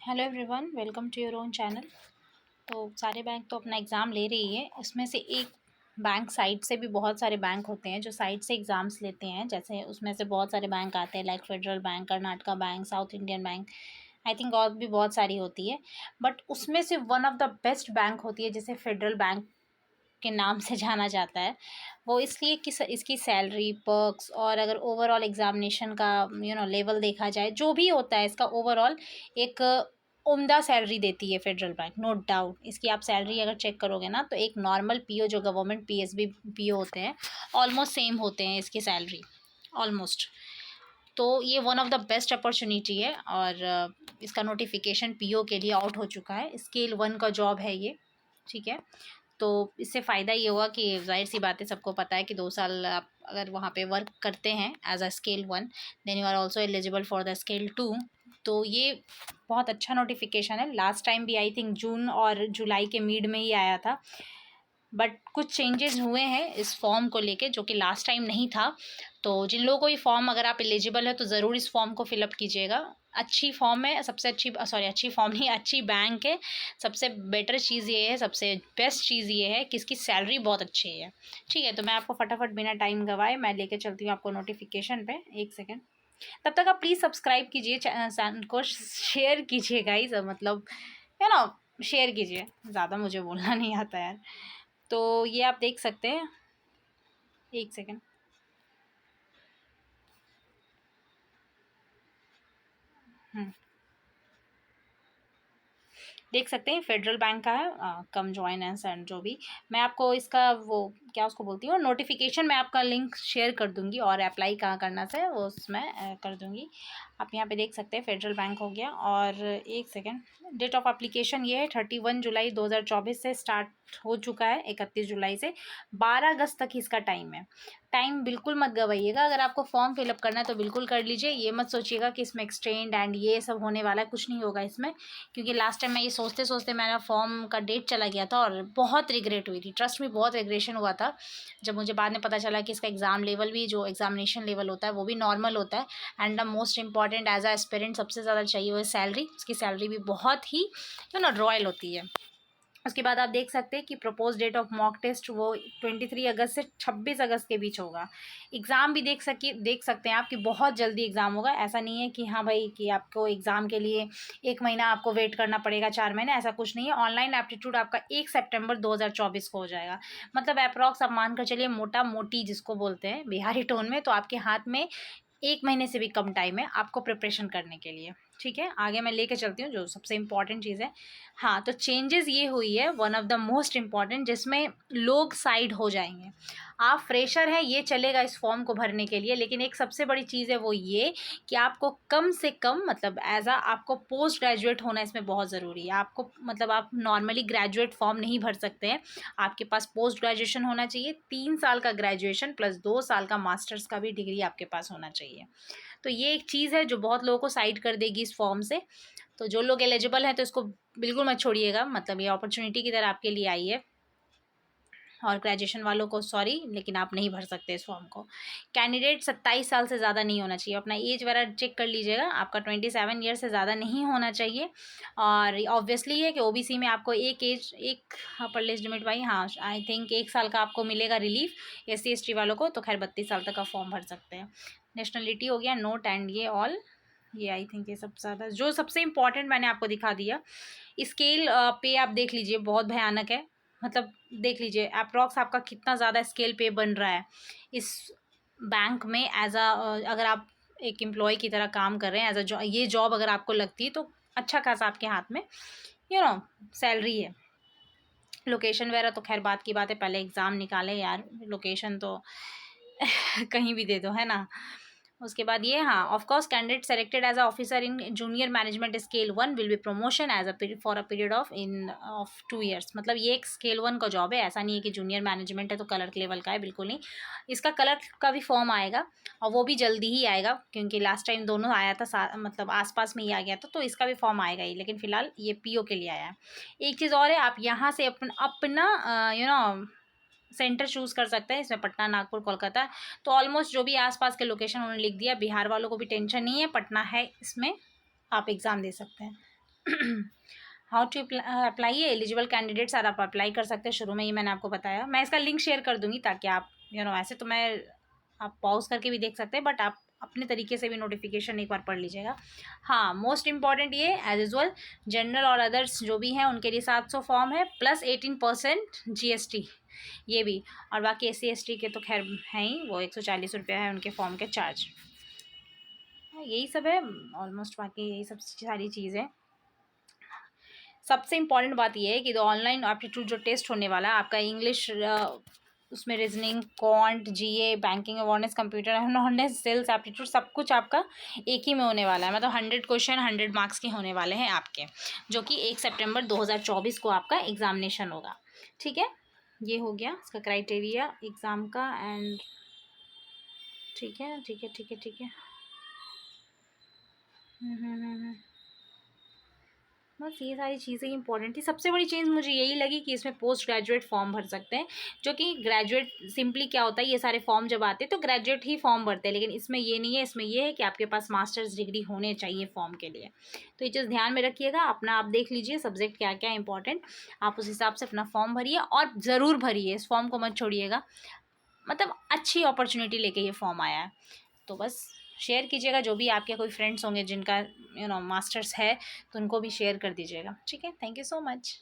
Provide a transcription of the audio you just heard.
Hello everyone, welcome to your own channel. तो सारे bank तो अपना एग्ज़ाम ले रही है। उसमें से एक बैंक साइड से भी बहुत सारे बैंक होते हैं जो साइड से एग्ज़ाम्स लेते हैं। जैसे उसमें से बहुत सारे बैंक आते हैं like federal bank, Karnataka bank, south Indian bank, I think और भी बहुत सारी होती है। बट उसमें से one of the best bank होती है जिसे फेडरल बैंक के नाम से जाना जाता है। वो इसलिए कि इसकी सैलरी, पर्क्स और अगर ओवरऑल एग्ज़ामिनेशन का लेवल देखा जाए, जो भी होता है इसका ओवरऑल एक उम्दा सैलरी देती है फेडरल बैंक, नो डाउट। इसकी आप सैलरी अगर चेक करोगे ना तो एक नॉर्मल पीओ जो गवर्नमेंट पीएसबी पीओ होते हैं ऑलमोस्ट सेम होते हैं इसकी सैलरी, ऑलमोस्ट। तो ये one of the best opportunity है और इसका नोटिफिकेशन पीओ के लिए आउट हो चुका है। स्केल 1 का जॉब है ये, ठीक है। तो इससे फ़ायदा ये हुआ कि ज़ाहिर सी बात है, सबको पता है कि 2 साल आप अगर वहाँ पे वर्क करते हैं as a scale 1, then you are also eligible for the scale 2। तो ये बहुत अच्छा नोटिफिकेशन है। लास्ट टाइम भी आई थिंक जून और जुलाई के मिड में ही आया था, बट कुछ चेंजेस हुए हैं इस फॉर्म को लेके जो कि लास्ट टाइम नहीं था। तो जिन लोगों को ये फॉर्म, अगर आप एलिजिबल है तो ज़रूर इस फॉर्म को फिलअप कीजिएगा। अच्छी फॉर्म है, सबसे अच्छी, सॉरी अच्छी फॉर्म नहीं, अच्छी बैंक है। सबसे बेटर चीज़ ये है, सबसे बेस्ट चीज़ ये है कि इसकी सैलरी बहुत अच्छी है, ठीक है। तो मैं आपको फटाफट बिना टाइम गवाए मैं लेके चलती हूँ आपको नोटिफिकेशन पे। एक सेकेंड, तब तक आप प्लीज़ सब्सक्राइब कीजिए चैनल को, शेयर कीजिए गाइस, मतलब शेयर कीजिए। ज़्यादा मुझे बोलना नहीं आता यार। तो ये आप देख सकते हैं, एक सेकेंड। देख सकते हैं फेडरल बैंक का है, कम जॉइनेंस एंड जो भी। मैं आपको इसका वो क्या उसको बोलती हूँ, नोटिफिकेशन मैं आपका लिंक शेयर कर दूंगी और अप्लाई कहाँ करना है वो उसमें कर दूंगी। आप यहाँ पे देख सकते हैं फेडरल बैंक हो गया। और एक सेकेंड, डेट ऑफ एप्लीकेशन ये है 31 जुलाई 2024 से स्टार्ट हो चुका है, 31 जुलाई से 12 अगस्त तक इसका टाइम है। टाइम बिल्कुल मत गवाइएगा, अगर आपको फॉर्म फिलअप करना है तो बिल्कुल कर लीजिए। ये मत सोचिएगा कि इसमें एक्सटेंड एंड ये सब होने वाला है, कुछ नहीं होगा इसमें। क्योंकि लास्ट टाइम मैं ये सोचते सोचते मेरा फॉर्म का डेट चला गया था और बहुत रिग्रेट हुई थी, ट्रस्ट में बहुत रिग्रेशन हुआ था जब मुझे बाद में पता चला कि इसका एग्ज़ाम लेवल भी, जो एग्जामिनेशन लेवल होता है वो भी नॉर्मल होता है। And the most important as a aspirant सबसे ज़्यादा चाहिए वो है सैलरी। उसकी सैलरी भी बहुत ही रॉयल होती है। उसके बाद आप देख सकते हैं कि propose date of mock test वो 23 अगस्त से 26 अगस्त के बीच होगा। एग्ज़ाम भी देख सकते हैं आप कि बहुत जल्दी एग्ज़ाम होगा। ऐसा नहीं है कि हाँ भाई कि आपको एग्ज़ाम के लिए 1 महीना आपको वेट करना पड़ेगा, 4 महीने, ऐसा कुछ नहीं है। ऑनलाइन एप्टीट्यूड आपका 1 सितंबर 2024 को हो जाएगा। मतलब अप्रॉक्स आप मान कर चलिए, मोटा मोटी जिसको बोलते हैं बिहारी टोन में, तो आपके हाथ में 1 महीने से भी कम टाइम है आपको प्रिपरेशन करने के लिए, ठीक है। आगे मैं लेके चलती हूँ जो सबसे इम्पॉर्टेंट चीज़ है। हाँ, तो चेंजेस ये हुई है, one of the most important, जिसमें लोग साइड हो जाएंगे। आप फ्रेशर हैं ये चलेगा इस फॉर्म को भरने के लिए, लेकिन एक सबसे बड़ी चीज़ है वो ये कि आपको कम से कम, मतलब एज आ आपको पोस्ट ग्रेजुएट होना इसमें बहुत ज़रूरी है। आपको मतलब आप नॉर्मली ग्रेजुएट फॉर्म नहीं भर सकते हैं, आपके पास पोस्ट ग्रेजुएशन होना चाहिए। 3 साल का ग्रेजुएशन प्लस 2 साल का मास्टर्स का भी डिग्री आपके पास होना चाहिए। तो ये एक चीज़ है जो बहुत लोगों को साइड कर देगी इस फॉर्म से। तो जो लोग एलिजिबल हैं तो इसको बिल्कुल मत छोड़िएगा, मतलब ये अपॉर्चुनिटी की तरह आपके लिए आई है। और ग्रेजुएशन वालों को सॉरी, लेकिन आप नहीं भर सकते इस फॉर्म को। कैंडिडेट 27 साल से ज़्यादा नहीं होना चाहिए। अपना एज वगैरह चेक कर लीजिएगा, आपका 27 ईयर से ज़्यादा नहीं होना चाहिए। और ऑब्वियसली है कि ओबीसी में आपको एक अपर लिस्ट लिमिट भाई, हाँ आई थिंक 1 साल का आपको मिलेगा रिलीफ। SC ST वालों को तो खैर 32 साल तक का फॉर्म भर सकते हैं। नेशनलिटी हो गया नोट एंड ये ऑल, ये आई थिंक ये सब ज़्यादा जो सबसे इम्पॉर्टेंट मैंने आपको दिखा दिया। स्केल पे आप देख लीजिए, बहुत भयानक है। मतलब देख लीजिए अप्रॉक्स आपका कितना ज़्यादा स्केल पे बन रहा है इस बैंक में एज अ, अगर आप एक एम्प्लॉय की तरह काम कर रहे हैं एज अ ये जॉब अगर आपको लगती है तो अच्छा खासा आपके हाथ में सैलरी है। लोकेशन वगैरह तो खैर बात की बात है, पहले एग्ज़ाम निकाले यार, लोकेशन तो कहीं भी दे दो, है ना। उसके बाद ये, हाँ, of course candidate selected as a officer in junior management scale 1 will be promotion as a for a period of 2 years. मतलब ये एक स्केल 1 का जॉब है, ऐसा नहीं है कि जूनियर मैनेजमेंट है तो क्लर्क लेवल का है, बिल्कुल नहीं। इसका क्लर्क का भी फॉर्म आएगा और वो भी जल्दी ही आएगा, क्योंकि लास्ट टाइम दोनों आया था मतलब आसपास में ही आ गया था, तो इसका भी फॉर्म आएगा ही। लेकिन फिलहाल ये पीओ के लिए आया है। एक चीज़ और है, आप यहाँ से अपना सेंटर चूज़ कर सकते हैं। इसमें पटना, नागपुर, कोलकाता, तो ऑलमोस्ट जो भी आसपास के लोकेशन उन्होंने लिख दिया। बिहार वालों को भी टेंशन नहीं है, पटना है, इसमें आप एग्ज़ाम दे सकते हैं। हाउ टू अप्लाई है, एलिजिबल कैंडिडेट्स आर आप अप्लाई कर सकते हैं, शुरू में ही मैंने आपको बताया। मैं इसका लिंक शेयर कर दूंगी ताकि आप ऐसे तो मैं आप पॉज करके भी देख सकते हैं, बट आप अपने तरीके से भी नोटिफिकेशन एक बार पढ़ लीजिएगा। हाँ, मोस्ट इंपॉर्टेंट ये एज यूजल जनरल और अदर्स जो भी हैं उनके लिए 700 फॉर्म है प्लस 18% GST ये भी, और बाकी SC ST के तो खैर हैं ही, वो 140 रुपया है उनके फॉर्म के चार्ज। यही सब है ऑलमोस्ट, बाकी यही सब सारी चीज़ें। सबसे इम्पॉर्टेंट बात यह है कि ऑनलाइन एप्टीट्यूड जो टेस्ट होने वाला है आपका, इंग्लिश, उसमें reasoning, quant, GA, banking awareness, computer knowledge, sales aptitude, सब कुछ आपका एक ही में होने वाला है। मतलब 100 क्वेश्चन 100 मार्क्स के होने वाले हैं आपके, जो कि 1 सितंबर 2024 को आपका एग्जामिनेशन होगा। ठीक है, ये हो गया इसका क्राइटेरिया एग्ज़ाम का। एंड ठीक है ठीक है ठीक है ठीक है। बस ये सारी चीज़ें इंपॉर्टेंट थी। सबसे बड़ी चीज़ मुझे यही लगी कि इसमें पोस्ट ग्रेजुएट फॉर्म भर सकते हैं, जो कि ग्रेजुएट सिंपली क्या होता है, ये सारे फॉर्म जब आते हैं तो ग्रेजुएट ही फॉर्म भरते हैं, लेकिन इसमें ये नहीं है। इसमें ये है कि आपके पास मास्टर्स डिग्री होने चाहिए फॉर्म के लिए। तो ये चीज़ ध्यान में रखिएगा, अपना आप देख लीजिए सब्जेक्ट क्या क्या इंपॉर्टेंट, आप उस हिसाब से अपना फॉर्म भरिए और ज़रूर भरिए, इस फॉर्म को मत छोड़िएगा। मतलब अच्छी अपॉर्चुनिटी लेके ये फॉर्म आया है, तो बस शेयर कीजिएगा। जो भी आपके कोई फ्रेंड्स होंगे जिनका मास्टर्स है तो उनको भी शेयर कर दीजिएगा। ठीक है, थैंक यू सो मच।